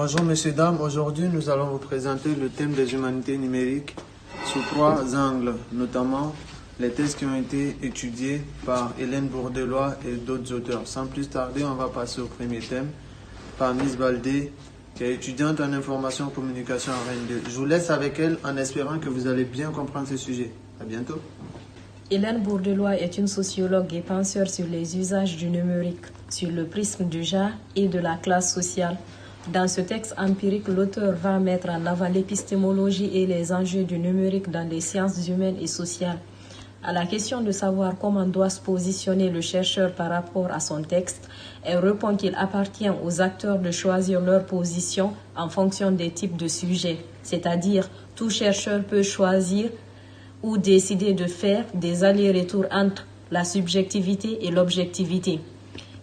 Bonjour messieurs, dames, aujourd'hui nous allons vous présenter le thème des humanités numériques sous 3 angles, notamment les thèses qui ont été étudiées par Hélène Bourdelois et d'autres auteurs. Sans plus tarder, on va passer au premier thème par Miss Baldé, qui est étudiante en information et communication à Rennes 2. Je vous laisse avec elle en espérant que vous allez bien comprendre ce sujet. À bientôt. Hélène Bourdelois est une sociologue et penseur sur les usages du numérique, sur le prisme du genre et de la classe sociale. Dans ce texte empirique, l'auteur va mettre en avant l'épistémologie et les enjeux du numérique dans les sciences humaines et sociales. À la question de savoir comment doit se positionner le chercheur par rapport à son texte, elle répond qu'il appartient aux acteurs de choisir leur position en fonction des types de sujets. C'est-à-dire, tout chercheur peut choisir ou décider de faire des allers-retours entre la subjectivité et l'objectivité.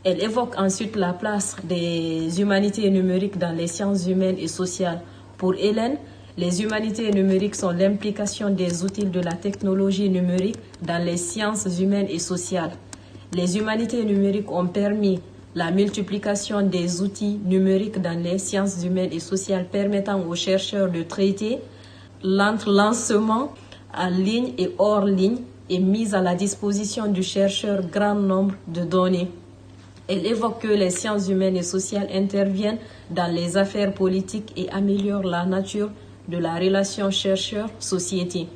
Elle évoque ensuite la place des humanités numériques dans les sciences humaines et sociales. Pour Hélène, les humanités numériques sont l'implication des outils de la technologie numérique dans les sciences humaines et sociales. Les humanités numériques ont permis la multiplication des outils numériques dans les sciences humaines et sociales, permettant aux chercheurs de traiter l'enlancement en ligne et hors ligne et mise à la disposition du chercheur grand nombre de données. Elle évoque que les sciences humaines et sociales interviennent dans les affaires politiques et améliorent la nature de la relation chercheur-société.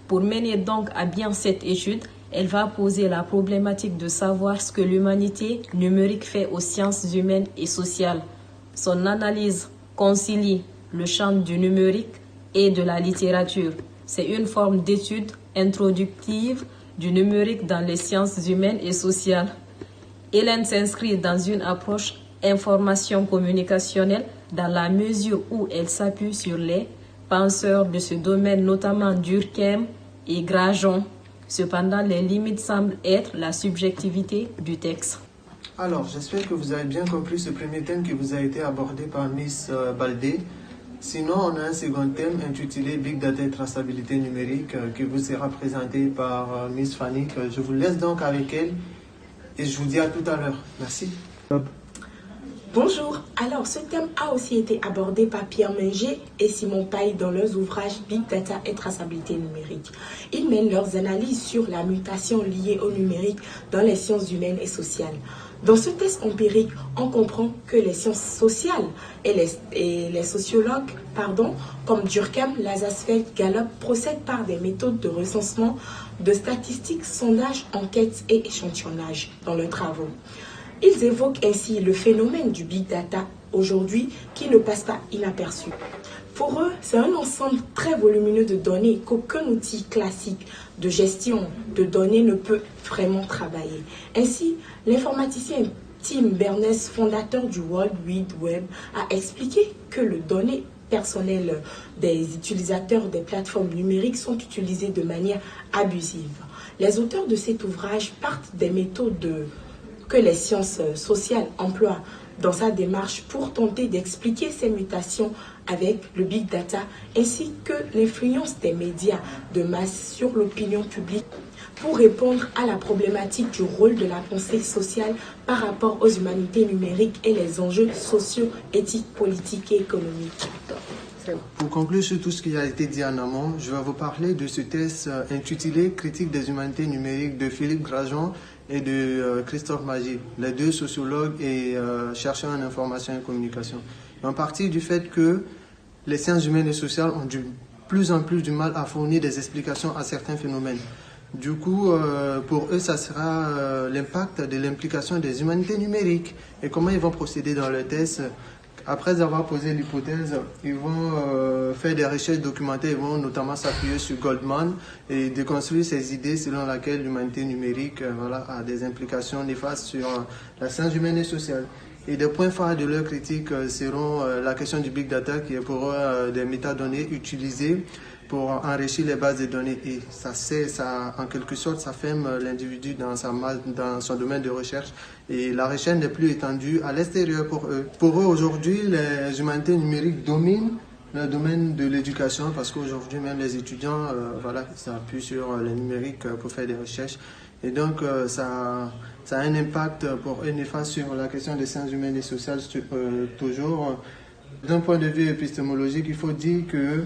Pour mener donc à bien cette étude, elle va poser la problématique de savoir ce que l'humanité numérique fait aux sciences humaines et sociales. Son analyse concilie le champ du numérique et de la littérature. C'est une forme d'étude introductive du numérique dans les sciences humaines et sociales. Hélène s'inscrit dans une approche information-communicationnelle dans la mesure où elle s'appuie sur les penseurs de ce domaine, notamment Durkheim et Grajon. Cependant, les limites semblent être la subjectivité du texte. Alors, j'espère que vous avez bien compris ce premier thème qui vous a été abordé par Miss Baldé. Sinon, on a un second thème intitulé Big Data et traçabilité numérique qui vous sera présenté par Miss Fanny. Je vous laisse donc avec elle et je vous dis à tout à l'heure. Merci. Bonjour, alors ce thème a aussi été abordé par Pierre Menger et Simon Paille dans leurs ouvrages Big Data et traçabilité numérique. Ils mènent leurs analyses sur la mutation liée au numérique dans les sciences humaines et sociales. Dans ce test empirique, on comprend que les sciences sociales et les sociologues, comme Durkheim, Lazarsfeld, Gallup, procèdent par des méthodes de recensement, de statistiques, sondages, enquêtes et échantillonnage dans leurs travaux. Ils évoquent ainsi le phénomène du big data aujourd'hui qui ne passe pas inaperçu. Pour eux, c'est un ensemble très volumineux de données qu'aucun outil classique de gestion de données ne peut vraiment travailler. Ainsi, l'informaticien Tim Berners, fondateur du World Wide Web, a expliqué que les données personnelles des utilisateurs des plateformes numériques sont utilisées de manière abusive. Les auteurs de cet ouvrage partent des méthodes que les sciences sociales emploient dans sa démarche pour tenter d'expliquer ces mutations avec le big data ainsi que l'influence des médias de masse sur l'opinion publique pour répondre à la problématique du rôle de la pensée sociale par rapport aux humanités numériques et les enjeux sociaux, éthiques, politiques et économiques. Pour conclure sur tout ce qui a été dit en amont, je vais vous parler de ce test intitulé Critique des humanités numériques de Philippe Grajon et de Christophe Magie, les deux sociologues et chercheurs en information et communication. En partie du fait que les sciences humaines et sociales ont de plus en plus du mal à fournir des explications à certains phénomènes. Du coup, pour eux, ça sera l'impact de l'implication des humanités numériques et comment ils vont procéder dans le test. Après avoir posé l'hypothèse, ils vont faire des recherches documentées, ils vont notamment s'appuyer sur Goldman et déconstruire ces idées selon lesquelles l'humanité numérique a des implications néfastes sur la science humaine et sociale. Et des points phares de leur critique seront la question du big data qui est pour eux des métadonnées utilisées pour enrichir les bases de données. Et ça, en quelque sorte, ça ferme l'individu dans son domaine de recherche. Et la recherche n'est plus étendue à l'extérieur pour eux. Pour eux, aujourd'hui, les humanités numériques dominent le domaine de l'éducation parce qu'aujourd'hui, même les étudiants s'appuient sur le numérique pour faire des recherches. Et donc, ça a un impact pour eux néfaste sur la question des sciences humaines et sociales toujours. D'un point de vue épistémologique, il faut dire que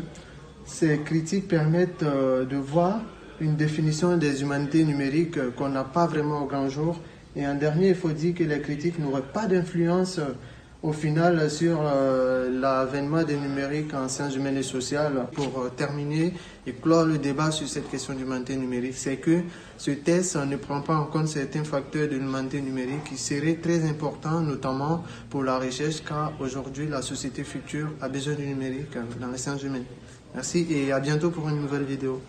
ces critiques permettent de voir une définition des humanités numériques qu'on n'a pas vraiment au grand jour. Et en dernier, il faut dire que les critiques n'auraient pas d'influence au final sur l'avènement des numériques en sciences humaines et sociales. Pour terminer et clore le débat sur cette question d'humanité numérique, c'est que ce test ne prend pas en compte certains facteurs de l'humanité numérique qui seraient très importants, notamment pour la recherche, car aujourd'hui la société future a besoin du numérique dans les sciences humaines. Merci et à bientôt pour une nouvelle vidéo.